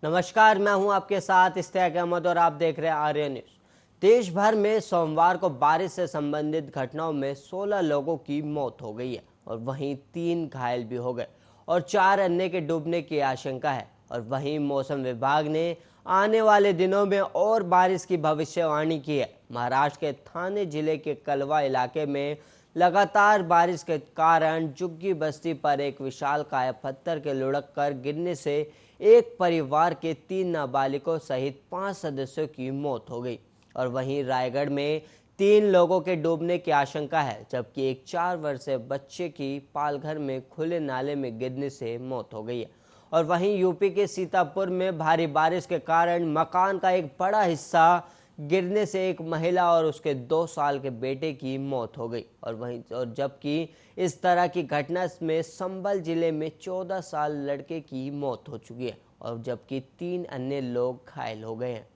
नमस्कार, मैं हूं आपके साथ इश्तियाक अहमद और आप देख रहे हैं आर्य न्यूज। देश भर में सोमवार को बारिश से संबंधित घटनाओं में 16 लोगों की मौत हो गई है और वहीं 3 घायल भी हो गए और 4 अन्य के डूबने की आशंका है। और वहीं मौसम विभाग ने आने वाले दिनों में और बारिश की भविष्यवाणी की है। महाराष्ट्र के थाने जिले के कलवा इलाके में लगातार बारिश के कारण झुग्गी बस्ती पर एक विशालकाय पत्थर के लुढ़क कर गिरने से एक परिवार के 3 नाबालिगों सहित 5 सदस्यों की मौत हो गई। और वहीं रायगढ़ में 3 लोगों के डूबने की आशंका है, जबकि एक 4 वर्षीय बच्चे की पालघर में खुले नाले में गिरने से मौत हो गई है। और वहीं यूपी के सीतापुर में भारी बारिश के कारण मकान का एक बड़ा हिस्सा गिरने से एक महिला और उसके 2 साल के बेटे की मौत हो गई। और जबकि इस तरह की घटना में संभल जिले में 14 साल लड़के की मौत हो चुकी है और जबकि 3 अन्य लोग घायल हो गए हैं।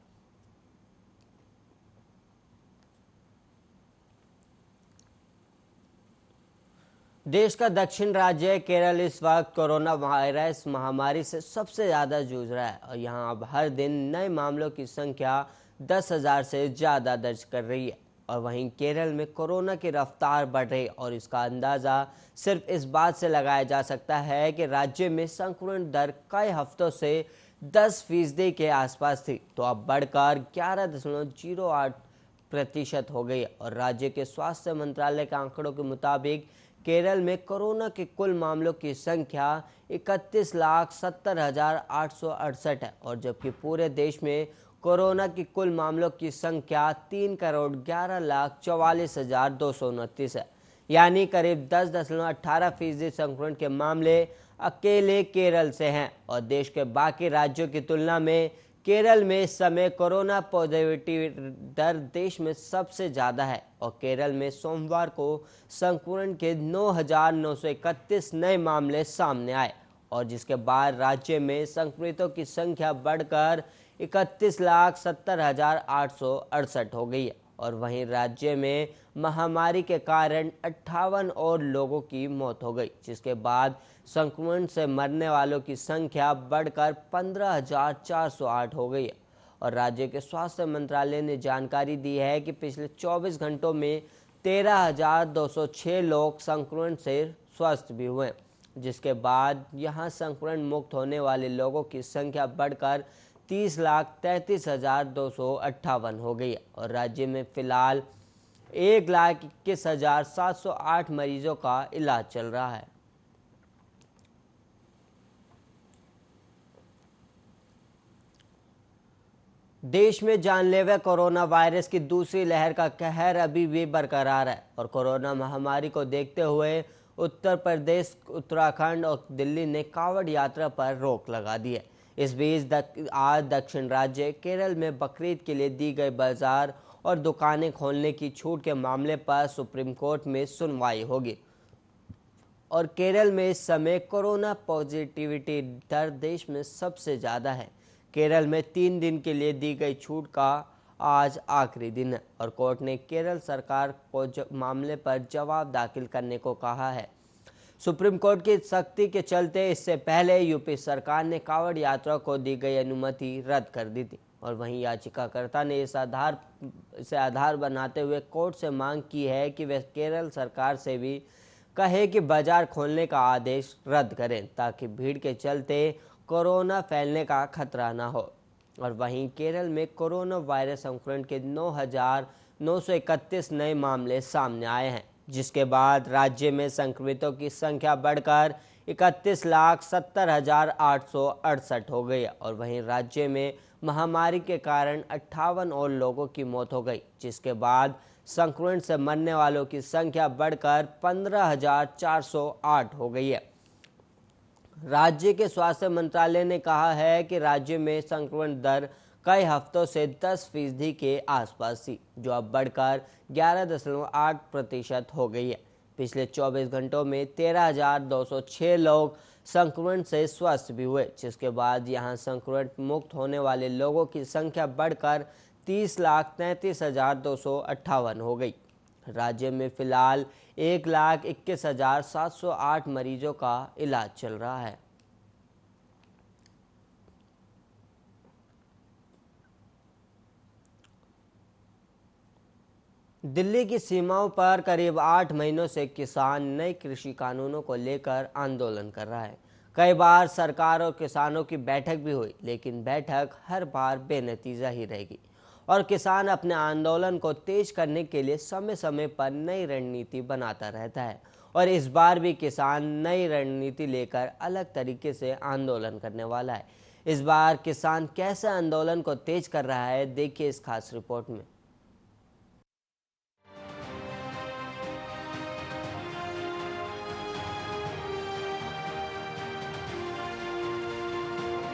देश का दक्षिण राज्य केरल इस वक्त कोरोना वायरस महामारी से सबसे ज्यादा जूझ रहा है और यहां अब हर दिन नए मामलों की संख्या 10,000 से ज़्यादा दर्ज कर रही है। और वहीं केरल में कोरोना की रफ्तार बढ़ रही और इसका अंदाज़ा सिर्फ इस बात से लगाया जा सकता है कि राज्य में संक्रमण दर कई हफ्तों से 10% के आसपास थी, तो अब बढ़कर 11.08% हो गई है। और राज्य के स्वास्थ्य मंत्रालय के आंकड़ों के मुताबिक केरल में कोरोना के कुल मामलों की संख्या 31,70,868 है और जबकि पूरे देश में कोरोना की कुल मामलों की संख्या 3,11,44,229 है, यानी करीब 10.18% संक्रमण के मामले अकेले केरल से हैं। और देश के बाकी राज्यों की तुलना में केरल में इस समय कोरोना पॉजिटिविटी दर देश में सबसे ज़्यादा है और केरल में सोमवार को संक्रमण के 9,931 नए मामले सामने आए और जिसके बाद राज्य में संक्रमितों की संख्या बढ़कर 31,70,868 हो गई है। और वहीं राज्य में महामारी के कारण 58 और लोगों की मौत हो गई, जिसके बाद संक्रमण से मरने वालों की संख्या बढ़कर 15,408 हो गई है। और राज्य के स्वास्थ्य मंत्रालय ने जानकारी दी है कि पिछले 24 घंटों में 13,206 लोग संक्रमण से स्वस्थ भी हुए, जिसके बाद यहां संक्रमण मुक्त होने वाले लोगों की संख्या बढ़कर 30,33,258 हो गई है। और राज्य में फिलहाल 1,21,708 मरीजों का इलाज चल रहा है। देश में जानलेवा कोरोना वायरस की दूसरी लहर का कहर अभी भी बरकरार है और कोरोना महामारी को देखते हुए उत्तर प्रदेश, उत्तराखंड और दिल्ली ने कांवड़ यात्रा पर रोक लगा दी है। इस बीच आज दक्षिण राज्य केरल में बकरीद के लिए दी गई बाजार और दुकानें खोलने की छूट के मामले पर सुप्रीम कोर्ट में सुनवाई होगी। और केरल में इस समय कोरोना पॉजिटिविटी दर देश में सबसे ज़्यादा है। केरल में 3 दिन के लिए दी गई छूट का आज आखिरी दिन है और कोर्ट ने केरल सरकार को मामले पर जवाब दाखिल करने को कहा है। सुप्रीम कोर्ट की सख्ती के चलते इससे पहले यूपी सरकार ने कांवड़ यात्रा को दी गई अनुमति रद्द कर दी थी और वहीं याचिकाकर्ता ने इसे आधार बनाते हुए कोर्ट से मांग की है कि वे केरल सरकार से भी कहे कि बाजार खोलने का आदेश रद्द करें ताकि भीड़ के चलते कोरोना फैलने का खतरा न हो। और वहीं केरल में कोरोना वायरस संक्रमण के 9,931 नए मामले सामने आए हैं, जिसके बाद राज्य में संक्रमितों की संख्या बढ़कर 31,70,868 हो गई और वहीं राज्य में महामारी के कारण 58 और लोगों की मौत हो गई, जिसके बाद संक्रमण से मरने वालों की संख्या बढ़कर 15,408 हो गई है। राज्य के स्वास्थ्य मंत्रालय ने कहा है कि राज्य में संक्रमण दर कई हफ्तों से 10% के आसपास थी, जो अब बढ़कर 11.8% हो गई है। पिछले 24 घंटों में 13,206 लोग संक्रमण से स्वस्थ भी हुए, जिसके बाद यहां संक्रमण मुक्त होने वाले लोगों की संख्या बढ़कर 30,33,258 हो गई। राज्य में फिलहाल 1,21,708 मरीजों का इलाज चल रहा है। दिल्ली की सीमाओं पर करीब 8 महीनों से किसान नए कृषि कानूनों को लेकर आंदोलन कर रहा है। कई बार सरकार और किसानों की बैठक भी हुई, लेकिन बैठक हर बार बेनतीजा ही रहेगी और किसान अपने आंदोलन को तेज करने के लिए समय समय पर नई रणनीति बनाता रहता है। और इस बार भी किसान नई रणनीति लेकर अलग तरीके से आंदोलन करने वाला है। इस बार किसान कैसे आंदोलन को तेज कर रहा है, देखिए इस खास रिपोर्ट में।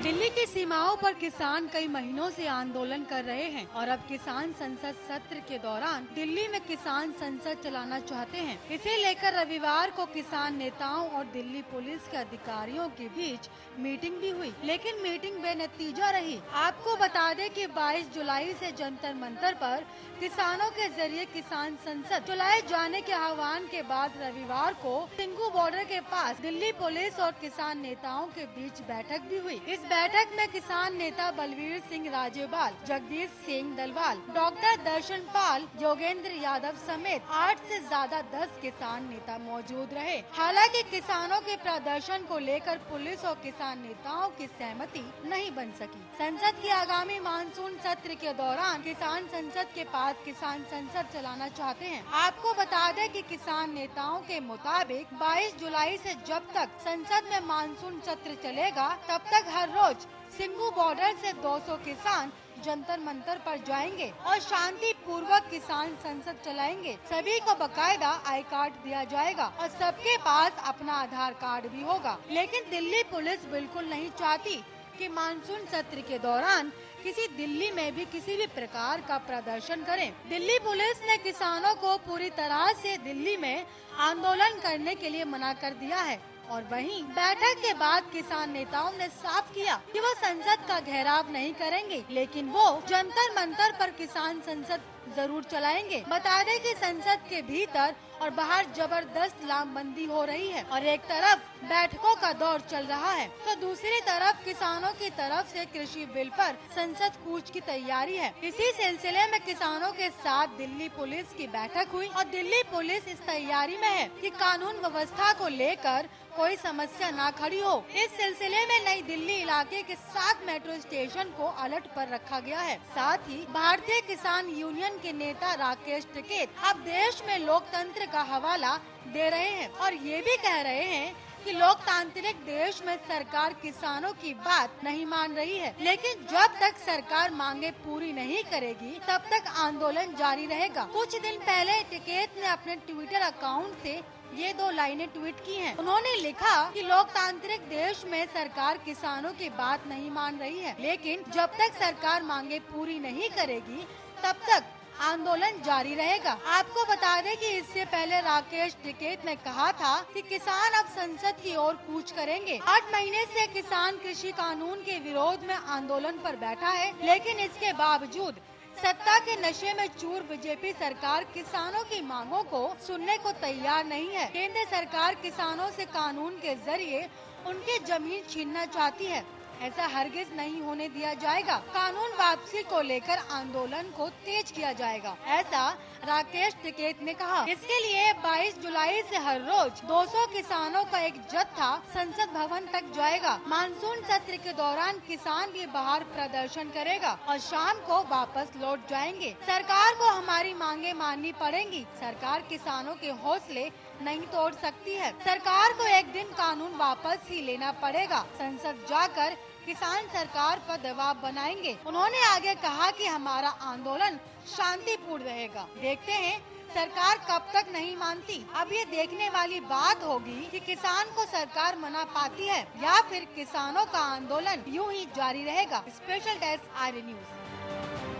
दिल्ली की सीमाओं पर किसान कई महीनों से आंदोलन कर रहे हैं और अब किसान संसद सत्र के दौरान दिल्ली में किसान संसद चलाना चाहते हैं। इसे लेकर रविवार को किसान नेताओं और दिल्ली पुलिस के अधिकारियों के बीच मीटिंग भी हुई, लेकिन मीटिंग बेनतीजा रही। आपको बता दें कि 22 जुलाई से जंतर मंतर पर किसानों के जरिए किसान संसद चलाए जाने के आह्वान के बाद रविवार को सिंघू बॉर्डर के पास दिल्ली पुलिस और किसान नेताओं के बीच बैठक भी हुई। इस बैठक में किसान नेता बलवीर सिंह राजेवाल, जगदीश सिंह दलवाल, डॉक्टर दर्शन पाल, योगेंद्र यादव समेत 8 से ज्यादा 10 किसान नेता मौजूद रहे। हालांकि किसानों के प्रदर्शन को लेकर पुलिस और किसान नेताओं की सहमति नहीं बन सकी। संसद की आगामी मानसून सत्र के दौरान किसान संसद के पास किसान संसद चलाना चाहते हैं। आपको बता दें कि किसान नेताओं के मुताबिक 22 जुलाई से जब तक संसद में मानसून सत्र चलेगा, तब तक हर रोज सिंघू बॉर्डर से 200 किसान जंतर मंतर पर जाएंगे और शांति पूर्वक किसान संसद चलाएंगे। सभी को बकायदा आई कार्ड दिया जाएगा और सबके पास अपना आधार कार्ड भी होगा। लेकिन दिल्ली पुलिस बिल्कुल नहीं चाहती कि मानसून सत्र के दौरान किसी दिल्ली में भी किसी भी प्रकार का प्रदर्शन करें। दिल्ली पुलिस ने किसानों को पूरी तरह से दिल्ली में आंदोलन करने के लिए मना कर दिया है और वहीं बैठक के बाद किसान नेताओं ने साफ किया कि वो संसद का घेराव नहीं करेंगे, लेकिन वो जंतर मंतर पर किसान संसद जरूर चलाएंगे। बता दें कि संसद के भीतर और बाहर जबरदस्त लामबंदी हो रही है और एक तरफ बैठकों का दौर चल रहा है तो दूसरी तरफ किसानों की तरफ से कृषि बिल पर संसद कूच की तैयारी है। इसी सिलसिले में किसानों के साथ दिल्ली पुलिस की बैठक हुई और दिल्ली पुलिस इस तैयारी में है कि कानून व्यवस्था को लेकर कोई समस्या ना खड़ी हो। इस सिलसिले में नई दिल्ली इलाके के 7 मेट्रो स्टेशन को अलर्ट पर रखा गया है। साथ ही भारतीय किसान यूनियन के नेता राकेश टिकैत अब देश में लोकतंत्र का हवाला दे रहे हैं और ये भी कह रहे हैं कि लोकतांत्रिक देश में सरकार किसानों की बात नहीं मान रही है, लेकिन जब तक सरकार मांगे पूरी नहीं करेगी तब तक आंदोलन जारी रहेगा। कुछ दिन पहले टिकैत ने अपने ट्विटर अकाउंट से ये 2 लाइनें ट्वीट की हैं। उन्होंने लिखा कि लोकतांत्रिक देश में सरकार किसानों की बात नहीं मान रही है, लेकिन जब तक सरकार मांगे पूरी नहीं करेगी तब तक आंदोलन जारी रहेगा। आपको बता दें कि इससे पहले राकेश टिकैत ने कहा था कि किसान अब संसद की ओर कूच करेंगे। 8 महीने से किसान कृषि कानून के विरोध में आंदोलन पर बैठा है, लेकिन इसके बावजूद सत्ता के नशे में चूर बीजेपी सरकार किसानों की मांगों को सुनने को तैयार नहीं है। केंद्र सरकार किसानों से कानून के जरिए उनकी जमीन छीनना चाहती है। ऐसा हरगिज नहीं होने दिया जाएगा। कानून वापसी को लेकर आंदोलन को तेज किया जाएगा, ऐसा राकेश टिकैत ने कहा। इसके लिए 22 जुलाई से हर रोज 200 किसानों का एक जत्था संसद भवन तक जाएगा। मानसून सत्र के दौरान किसान भी बाहर प्रदर्शन करेगा और शाम को वापस लौट जाएंगे। सरकार को हमारी मांगे माननी पड़ेंगी। सरकार किसानों के हौसले नहीं तोड़ सकती है। सरकार को एक दिन कानून वापस ही लेना पड़ेगा। संसद जाकर किसान सरकार पर दबाव बनाएंगे। उन्होंने आगे कहा कि हमारा आंदोलन शांतिपूर्ण रहेगा। देखते हैं सरकार कब तक नहीं मानती। अब ये देखने वाली बात होगी कि किसान को सरकार मना पाती है या फिर किसानों का आंदोलन यूं ही जारी रहेगा। Special desk IRA news.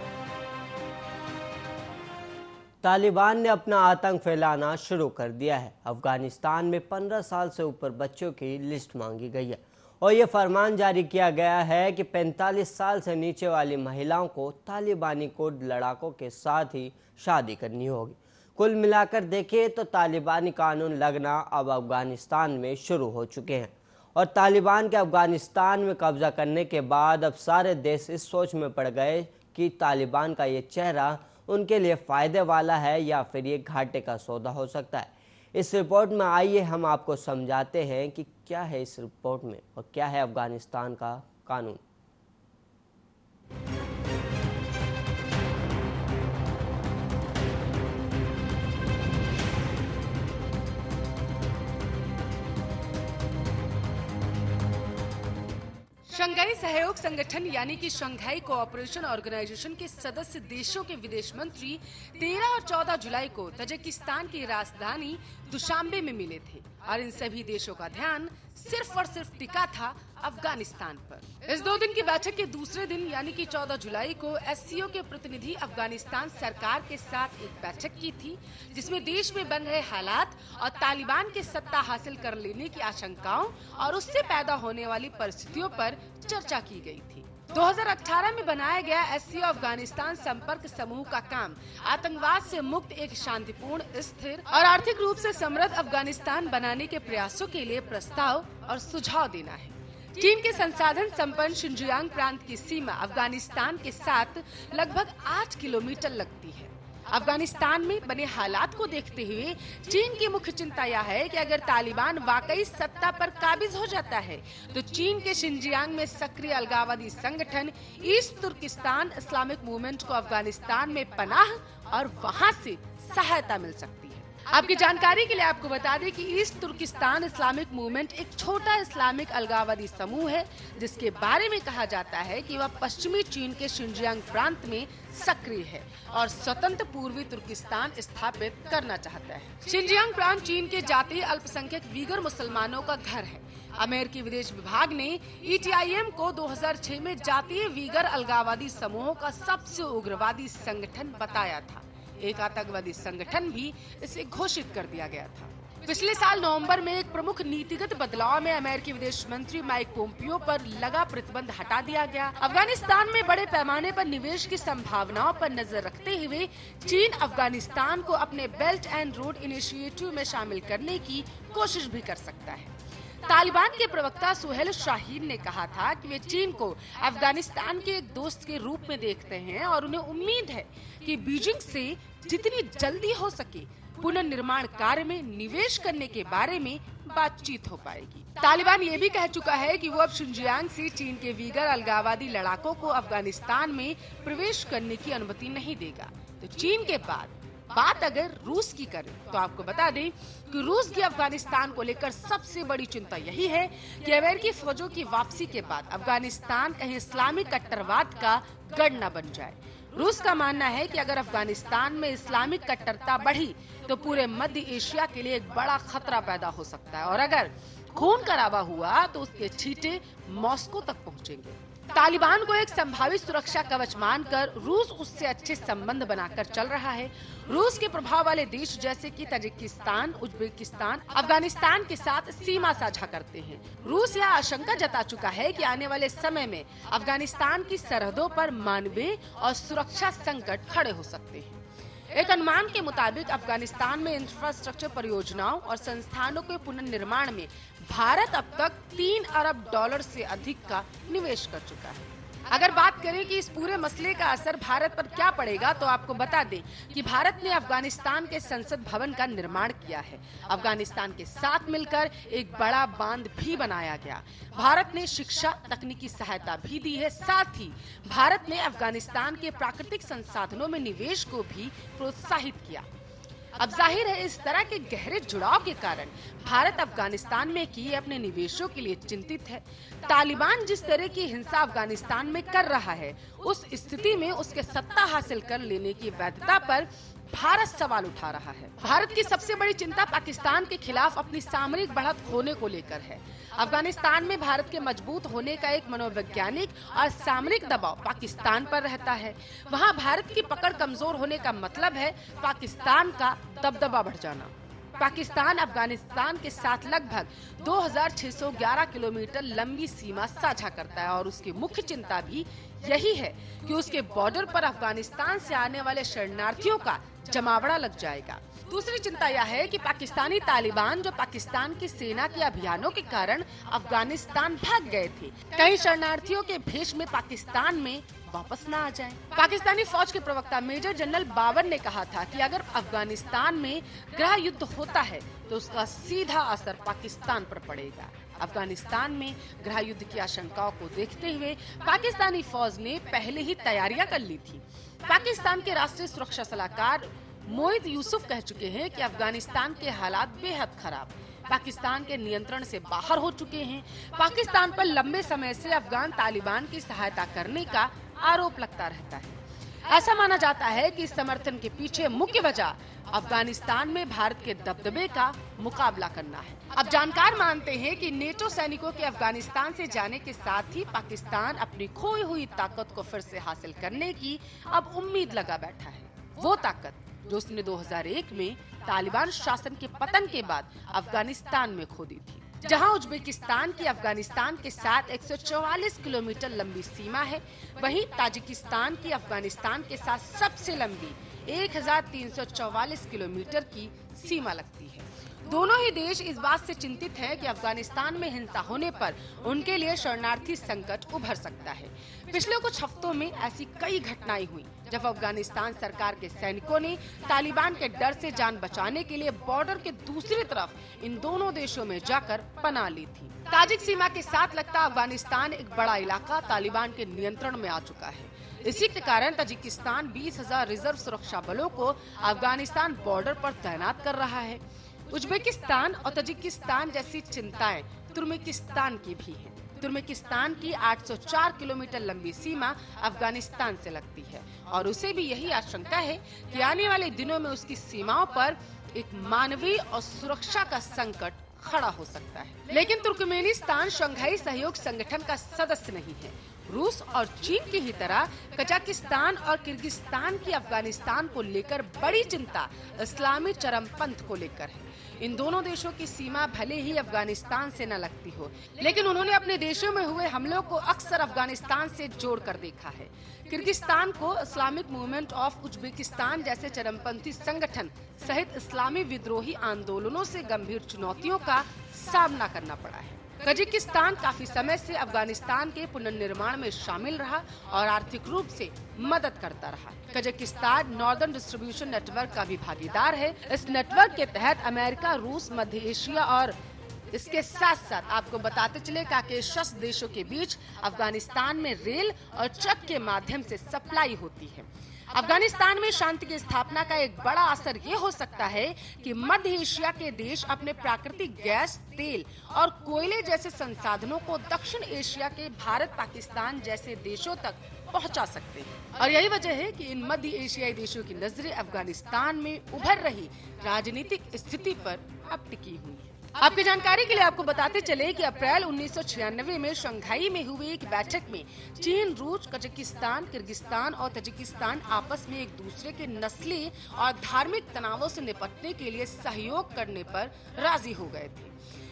Taliban ने अपना आतंक फैलाना शुरू कर दिया है। अफगानिस्तान में 15 साल से ऊपर बच्चों की लिस्ट मांगी गई है और ये फरमान जारी किया गया है कि 45 साल से नीचे वाली महिलाओं को तालिबानी कोड लड़ाकों के साथ ही शादी करनी होगी। कुल मिलाकर देखें तो तालिबानी कानून लगना अब अफगानिस्तान में शुरू हो चुके हैं और तालिबान के अफगानिस्तान में कब्जा करने के बाद अब सारे देश इस सोच में पड़ गए कि तालिबान का ये चेहरा उनके लिए फायदे वाला है या फिर ये घाटे का सौदा हो सकता है। इस रिपोर्ट में आइए हम आपको समझाते हैं कि क्या है इस रिपोर्ट में और क्या है अफगानिस्तान का कानून। शंघाई सहयोग संगठन यानी कि शंघाई कोऑपरेशन ऑर्गेनाइजेशन के सदस्य देशों के विदेश मंत्री 13 और 14 जुलाई को तजाकिस्तान की राजधानी दुशांबे में मिले थे और इन सभी देशों का ध्यान सिर्फ और सिर्फ टिका था अफगानिस्तान पर। इस 2 दिन की बैठक के दूसरे दिन यानी कि 14 जुलाई को एससीओ के प्रतिनिधि अफगानिस्तान सरकार के साथ एक बैठक की थी, जिसमें देश में बन रहे हालात और तालिबान के सत्ता हासिल कर लेने की आशंकाओं और उससे पैदा होने वाली परिस्थितियों पर चर्चा की गई थी। 2018 में बनाया गया एससीओ अफगानिस्तान संपर्क समूह का काम आतंकवाद से मुक्त एक शांतिपूर्ण, स्थिर और आर्थिक रूप से समृद्ध अफगानिस्तान बनाने के प्रयासों के लिए प्रस्ताव और सुझाव देना है। चीन के संसाधन संपन्न शिनजियांग प्रांत की सीमा अफगानिस्तान के साथ लगभग 8 किलोमीटर लगती है। अफगानिस्तान में बने हालात को देखते हुए चीन की मुख्य चिंता यह है कि अगर तालिबान वाकई सत्ता पर काबिज हो जाता है तो चीन के शिनजियांग में सक्रिय अलगाववादी संगठन ईस्ट तुर्किस्तान इस्लामिक मूवमेंट को अफगानिस्तान में पनाह और वहां से सहायता मिल सकती है। आपकी जानकारी के लिए आपको बता दें कि ईस्ट तुर्किस्तान इस्लामिक मूवमेंट एक छोटा इस्लामिक अलगाववादी समूह है, जिसके बारे में कहा जाता है कि वह पश्चिमी चीन के शिनजियांग प्रांत में सक्रिय है और स्वतंत्र पूर्वी तुर्किस्तान स्थापित करना चाहता है। शिनजियांग प्रांत चीन के जातीय अल्पसंख्यक वीगर मुसलमानों का घर है। अमेरिकी विदेश विभाग ने ETIM को 2006 में जातीय वीगर अलगाववादी समूहों का सबसे उग्रवादी संगठन बताया था। एक आतंकवादी संगठन भी इसे घोषित कर दिया गया था। पिछले साल नवंबर में एक प्रमुख नीतिगत बदलाव में अमेरिकी विदेश मंत्री माइक पोम्पियो पर लगा प्रतिबंध हटा दिया गया। अफगानिस्तान में बड़े पैमाने पर निवेश की संभावनाओं पर नजर रखते हुए चीन अफगानिस्तान को अपने बेल्ट एंड रोड इनिशिएटिव में शामिल करने की कोशिश भी कर सकता है। तालिबान के प्रवक्ता सुहेल शाहीन ने कहा था कि वे चीन को अफगानिस्तान के एक दोस्त के रूप में देखते हैं और उन्हें उम्मीद है कि बीजिंग से जितनी जल्दी हो सके पुनर्निर्माण कार्य में निवेश करने के बारे में बातचीत हो पाएगी। तालिबान ये भी कह चुका है कि वो अब शिनजियांग से चीन के वीगर अलगाववादी लड़ाकों को अफगानिस्तान में प्रवेश करने की अनुमति नहीं देगा। तो चीन के बाद बात अगर रूस की करें तो आपको बता दें कि रूस की अफगानिस्तान को लेकर सबसे बड़ी चिंता यही है कि अमेरिकी फौजों की वापसी के बाद अफगानिस्तान कहीं इस्लामिक कट्टरवाद का गढ़ न बन जाए। रूस का मानना है कि अगर अफगानिस्तान में इस्लामिक कट्टरता बढ़ी तो पूरे मध्य एशिया के लिए एक बड़ा खतरा पैदा हो सकता है और अगर खून खराबा हुआ तो उसके छींटे मॉस्को तक पहुंचेंगे। तालिबान को एक संभावित सुरक्षा कवच मानकर रूस उससे अच्छे संबंध बनाकर चल रहा है। रूस के प्रभाव वाले देश जैसे कि तजिकिस्तान, उज्बेकिस्तान, अफगानिस्तान के साथ सीमा साझा करते हैं। रूस यह आशंका जता चुका है कि आने वाले समय में अफगानिस्तान की सरहदों पर मानवीय और सुरक्षा संकट खड़े हो सकते हैं। एक अनुमान के मुताबिक अफगानिस्तान में इंफ्रास्ट्रक्चर परियोजनाओं और संस्थानों के पुनर्निर्माण में भारत अब तक $3 अरब से अधिक का निवेश कर चुका है। अगर बात करें कि इस पूरे मसले का असर भारत पर क्या पड़ेगा तो आपको बता दें कि भारत ने अफगानिस्तान के संसद भवन का निर्माण किया है। अफगानिस्तान के साथ मिलकर एक बड़ा बांध भी बनाया गया। भारत ने शिक्षा, तकनीकी सहायता भी दी है। साथ ही भारत ने अफगानिस्तान के प्राकृतिक संसाधनों में निवेश को भी प्रोत्साहित किया। अब जाहिर है इस तरह के गहरे जुड़ाव के कारण भारत अफगानिस्तान में किए अपने निवेशों के लिए चिंतित है। तालिबान जिस तरह की हिंसा अफगानिस्तान में कर रहा है, उस स्थिति में उसके सत्ता हासिल कर लेने की वैधता पर भारत सवाल उठा रहा है। भारत की सबसे बड़ी चिंता पाकिस्तान के खिलाफ अपनी सामरिक बढ़त होने को लेकर है। अफगानिस्तान में भारत के मजबूत होने का एक मनोवैज्ञानिक और सामरिक दबाव पाकिस्तान पर रहता है। वहां भारत की पकड़ कमजोर होने का मतलब है पाकिस्तान का दबदबा बढ़ जाना। पाकिस्तान अफगानिस्तान के साथ लगभग 2611 किलोमीटर लंबी सीमा साझा करता है और उसकी मुख्य चिंता भी यही है कि उसके बॉर्डर पर अफगानिस्तान से आने वाले शरणार्थियों का जमावड़ा लग जाएगा। दूसरी चिंता यह है कि पाकिस्तानी तालिबान जो पाकिस्तान की सेना के अभियानों के कारण अफगानिस्तान भाग गए थे, कई शरणार्थियों के भेष में पाकिस्तान में वापस न आ जाएं। पाकिस्तानी फौज के प्रवक्ता मेजर जनरल बाबर ने कहा था कि अगर अफगानिस्तान में गृह युद्ध होता है तो उसका सीधा असर पाकिस्तान पर पड़ेगा। अफगानिस्तान में गृह युद्ध की आशंकाओं को देखते हुए पाकिस्तानी फौज ने पहले ही तैयारियां कर ली थी। पाकिस्तान के राष्ट्रीय सुरक्षा सलाहकार मोहित यूसुफ कह चुके हैं कि अफगानिस्तान के हालात बेहद खराब, पाकिस्तान के नियंत्रण से बाहर हो चुके हैं। पाकिस्तान पर लंबे समय से अफगान तालिबान की सहायता करने का आरोप लगता रहता है। ऐसा माना जाता है कि इस समर्थन के पीछे मुख्य वजह अफगानिस्तान में भारत के दबदबे का मुकाबला करना है। अब जानकार मानते हैं कि नेटो सैनिकों के अफगानिस्तान से जाने के साथ ही पाकिस्तान अपनी खोई हुई ताकत को फिर से हासिल करने की अब उम्मीद लगा बैठा है। वो ताकत जो उसने 2001 में तालिबान शासन के पतन के बाद अफगानिस्तान में खो दी थी। जहां उज्बेकिस्तान की अफगानिस्तान के साथ 144 किलोमीटर लंबी सीमा है, वहीं ताजिकिस्तान की अफगानिस्तान के साथ सबसे लंबी 1344 किलोमीटर की सीमा लगती है। दोनों ही देश इस बात से चिंतित हैं कि अफगानिस्तान में हिंसा होने पर उनके लिए शरणार्थी संकट उभर सकता है। पिछले कुछ हफ्तों में ऐसी कई घटनाएं हुई जब अफगानिस्तान सरकार के सैनिकों ने तालिबान के डर से जान बचाने के लिए बॉर्डर के दूसरी तरफ इन दोनों देशों में जाकर पनाह ली थी। ताजिक सीमा के साथ लगता अफगानिस्तान एक बड़ा इलाका तालिबान के नियंत्रण में आ चुका है। इसी के कारण ताजिकिस्तान 20,000 रिजर्व सुरक्षा बलों को अफगानिस्तान बॉर्डर पर तैनात कर रहा है। उज्बेकिस्तान और ताजिकिस्तान जैसी चिंताएं तुर्कमेनिस्तान की भी हैं। तुर्कमेनिस्तान की 804 किलोमीटर लंबी सीमा अफगानिस्तान से लगती है और उसे भी यही आशंका है कि आने वाले दिनों में उसकी सीमाओं पर एक मानवीय और सुरक्षा का संकट खड़ा हो सकता है। लेकिन तुर्कमेनिस्तान शंघाई सहयोग संगठन का सदस्य नहीं है। रूस और चीन की ही तरह कजाकिस्तान और किर्गिस्तान की अफगानिस्तान को लेकर बड़ी चिंता इस्लामी चरमपंथ को लेकर है। इन दोनों देशों की सीमा भले ही अफगानिस्तान से न लगती हो, लेकिन उन्होंने अपने देशों में हुए हमलों को अक्सर अफगानिस्तान से जोड़कर देखा है। किर्गिस्तान को इस्लामिक मूवमेंट ऑफ उज्बेकिस्तान जैसे चरमपंथी संगठन सहित इस्लामी विद्रोही आंदोलनों से गंभीर चुनौतियों का सामना करना पड़ा है। कजाकिस्तान काफी समय से अफगानिस्तान के पुनर्निर्माण में शामिल रहा और आर्थिक रूप से मदद करता रहा। कजाकिस्तान नॉर्दर्न डिस्ट्रीब्यूशन नेटवर्क का भी भागीदार है। इस नेटवर्क के तहत अमेरिका, रूस, मध्य एशिया और इसके साथ साथ आपको बताते चले काकेशस देशों के बीच अफगानिस्तान में रेल और ट्रक के माध्यम से सप्लाई होती है। अफगानिस्तान में शांति की स्थापना का एक बड़ा असर ये हो सकता है कि मध्य एशिया के देश अपने प्राकृतिक गैस, तेल और कोयले जैसे संसाधनों को दक्षिण एशिया के भारत, पाकिस्तान जैसे देशों तक पहुंचा सकते हैं। और यही वजह है कि इन मध्य एशियाई देशों की नजरें अफगानिस्तान में उभर रही राजनीतिक स्थिति पर अब टिकी हुई है। आपकी जानकारी के लिए आपको बताते चले कि अप्रैल 1996 में शंघाई में हुई एक बैठक में चीन, रूस, कजाकिस्तान, किर्गिस्तान और ताजिकिस्तान आपस में एक दूसरे के नस्ली और धार्मिक तनावों से निपटने के लिए सहयोग करने पर राजी हो गए थे।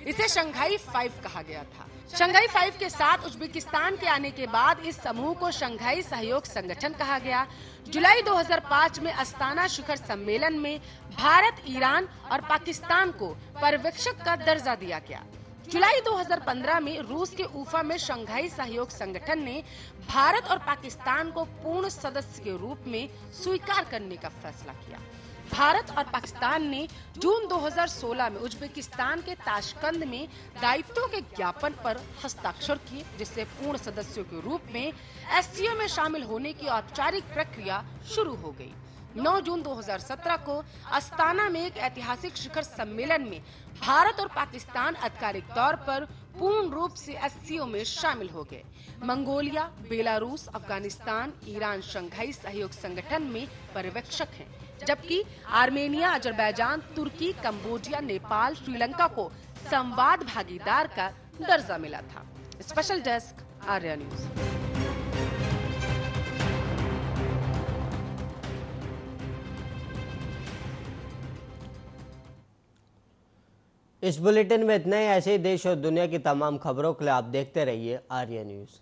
इसे शंघाई 5 कहा गया था। शंघाई 5 के साथ उज्बेकिस्तान के आने के बाद इस समूह को शंघाई सहयोग संगठन कहा गया। जुलाई 2005 में अस्ताना शिखर सम्मेलन में भारत, ईरान और पाकिस्तान को पर्यवेक्षक का दर्जा दिया गया। जुलाई 2015 में रूस के उफा में शंघाई सहयोग संगठन ने भारत और पाकिस्तान को पूर्ण सदस्य के रूप में स्वीकार करने का फैसला किया। भारत और पाकिस्तान ने जून 2016 में उज्बेकिस्तान के ताशकंद में दायित्वों के ज्ञापन पर हस्ताक्षर किए, जिससे पूर्ण सदस्यों के रूप में एससीओ में शामिल होने की औपचारिक प्रक्रिया शुरू हो गई। 9 जून 2017 को अस्ताना में एक ऐतिहासिक शिखर सम्मेलन में भारत और पाकिस्तान आधिकारिक तौर पर पूर्ण रूप से एससीओ में शामिल हो गए। Mongolia, Belarus, Afghanistan, Iran Shanghai सहयोग संगठन में पर्यवेक्षक हैं, जबकि आर्मेनिया, अजरबैजान, तुर्की, कंबोडिया, नेपाल, श्रीलंका को संवाद भागीदार का दर्जा मिला था। Special desk, Arya news. इस बुलेटिन में इतना ही। ऐसे ही देश और दुनिया की तमाम खबरों के लिए आप देखते रहिए आर्या न्यूज।